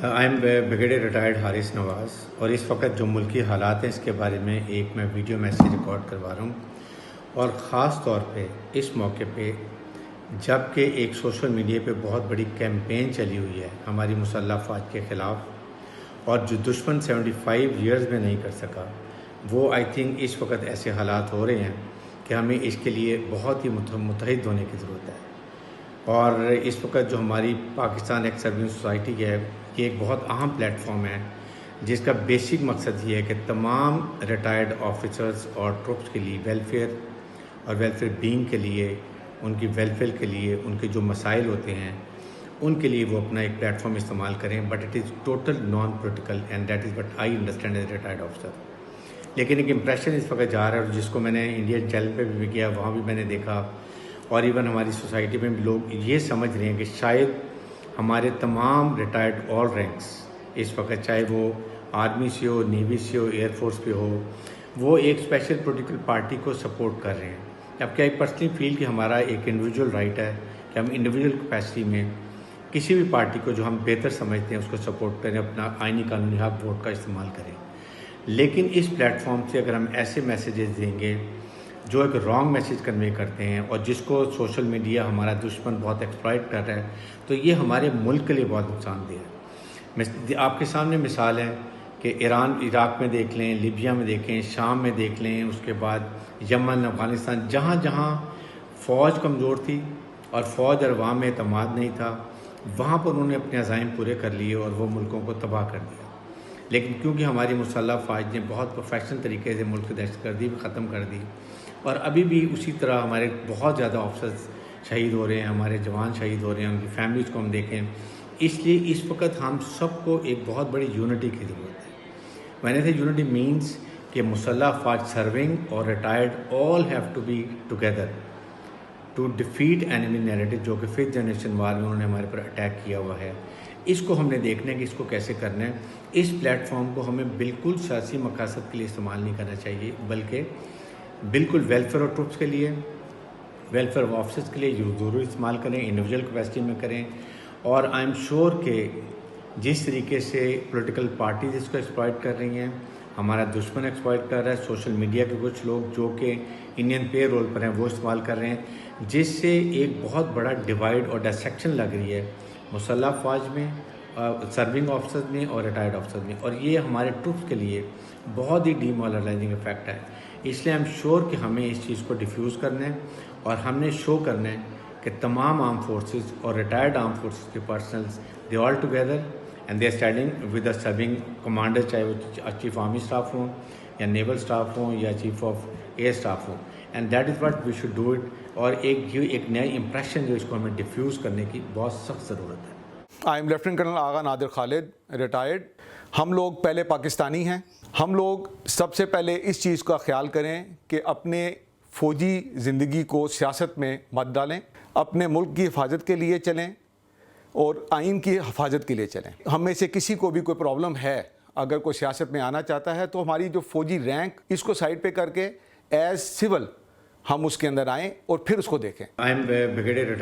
I am brigadier retired Haris Nawaz, اور اس وقت جو ملکی حالات ہیں اس کے بارے میں ایک میں ویڈیو میسیج ریکارڈ کروا رہا ہوں، اور خاص طور پہ اس موقع پہ جب کہ ایک سوشل میڈیا پہ بہت بڑی کیمپین چلی ہوئی ہے ہماری مسلح افواج کے خلاف، اور جو دشمن 75 ایئرز میں نہیں کر سکا، وہ آئی تھنک اس وقت ایسے حالات ہو رہے ہیں کہ ہمیں اس کے لیے بہت ہی متحد ہونے کی ضرورت ہے۔ اور اس وقت جو ہماری پاکستان ایکس سرونگ سوسائٹی ہے، یہ ایک بہت اہم پلیٹ فارم ہے جس کا بیسک مقصد یہ ہے کہ تمام ریٹائرڈ آفیسرز اور ٹروپس کے لیے ویلفیئر اور ویلفیئر بینگ کے لیے، ان کی ویلفیئر کے لیے، ان کے جو مسائل ہوتے ہیں ان کے لیے وہ اپنا ایک پلیٹ فارم استعمال کریں، but it is total non political and that is what I understand as retired officer. لیکن ایک امپریشن اس وقت جا رہا ہے، اور جس کو میں نے انڈین چینل پہ بھی کیا، وہاں بھی میں نے دیکھا، اور ایون ہماری سوسائٹی میں بھی لوگ یہ سمجھ رہے ہیں کہ شاید ہمارے تمام ریٹائرڈ آل رینکس اس وقت، چاہے وہ آرمی سے ہو، نیوی سے ہو، ایئر فورس پہ ہو، وہ ایک اسپیشل پولیٹیکل پارٹی کو سپورٹ کر رہے ہیں۔ اب کیا ایک پرسنلی فیل کہ ہمارا ایک انڈیویجول رائٹ ہے کہ ہم انڈیویجول کیپیسٹی میں کسی بھی پارٹی کو جو ہم بہتر سمجھتے ہیں اس کو سپورٹ کریں، اپنا آئینی قانونی حق ووٹ کا استعمال کریں۔ لیکن اس پلیٹ فارم سے اگر ہم ایسے میسیجز دیں گے جو ایک رانگ میسیج کنوے کرتے ہیں، اور جس کو سوشل میڈیا ہمارا دشمن بہت ایکسپلائٹ کر رہا ہے، تو یہ ہمارے ملک کے لیے بہت نقصان دہ ہے۔ آپ کے سامنے مثال ہے کہ ایران، عراق میں دیکھ لیں، لیبیا میں دیکھیں، شام میں دیکھ لیں، اس کے بعد یمن، افغانستان، جہاں جہاں فوج کمزور تھی اور فوج اور عوام میں اعتماد نہیں تھا، وہاں پر انہوں نے اپنے عزائم پورے کر لیے اور وہ ملکوں کو تباہ کر دیا۔ لیکن کیونکہ ہماری مسلح افواج نے بہت پروفیشنل طریقے سے ملک کی دہشت گردی بھی ختم کر دی، اور ابھی بھی اسی طرح ہمارے بہت زیادہ آفیسرز شہید ہو رہے ہیں، ہمارے جوان شہید ہو رہے ہیں، ان کی فیملیز کو ہم دیکھیں، اس لیے اس وقت ہم سب کو ایک بہت بڑی یونٹی کی ضرورت ہے۔ میں نے سے یونٹی مینس کہ مسلح افواج سرونگ اور retired all have to be together to defeat enemy narrative, جو کہ 5th جنریشن وار میں انہوں نے ہمارے پر اٹیک کیا ہوا ہے۔ اس کو ہم نے دیکھنا ہے کہ اس کو کیسے کرنا ہے۔ اس پلیٹ فارم کو ہمیں بالکل سیاسی مقاصد کے لیے استعمال نہیں کرنا چاہیے، بلکہ بالکل ویلفیئر آف ٹروپس کے لیے، ویلفیئر آف آفیسرس کے لیے ضرور استعمال کریں، انڈیویجول کیپیسٹی میں کریں۔ اور آئی ایم شیور کہ جس طریقے سے پولیٹیکل پارٹیز اس کو ایکسپلائٹ کر رہی ہیں، ہمارا دشمن ایکسپلائٹ کر رہا ہے، سوشل میڈیا کے کچھ لوگ جو کہ انڈین پے رول پر ہیں وہ استعمال کر رہے ہیں، جس سے ایک بہت بڑا ڈیوائڈ اور ڈسیکشن لگ رہی ہے مسلح افواج میں، سرونگ آفیسرز میں اور ریٹائرڈ آفیسرز میں، اور یہ ہمارے ٹروپس کے لیے بہت ہی ڈیمورلائزنگ افیکٹ ہے۔ اس لیے آئی ایم شیور کہ ہمیں اس چیز کو ڈیفیوز کرنا ہے، اور ہم نے شو کرنا ہے کہ تمام آرم فورسز اور ریٹائرڈ آرم فورسز کے personnels they all together and they standing with the serving commander, چاہے وہ چیف آرمی اسٹاف ہوں یا نیول اسٹاف ہوں یا چیف آف ایئر اسٹاف ہوں، and that is what we should do it. اور ایک نئی امپریشن جو اس کو ہمیں ڈیفیوز کرنے کی بہت سخت ضرورت ہے۔ I'm lieutenant colonel Agha Nadir Khalid, retired. ہم لوگ پہلے پاکستانی ہیں، ہم لوگ سب سے پہلے اس چیز کا خیال کریں کہ اپنے فوجی زندگی کو سیاست میں مت ڈالیں، اپنے ملک کی حفاظت کے لیے چلیں اور آئین کی حفاظت کے لیے چلیں۔ ہم میں سے کسی کو بھی کوئی پرابلم ہے، اگر کوئی سیاست میں آنا چاہتا ہے تو ہماری جو فوجی رینک اس کو سائڈ پہ کر کے ایز سول ہم اس کے اندر آئیں اور پھر اس کو دیکھیں۔ آئی ایم بریگیڈیئر ریٹائرڈ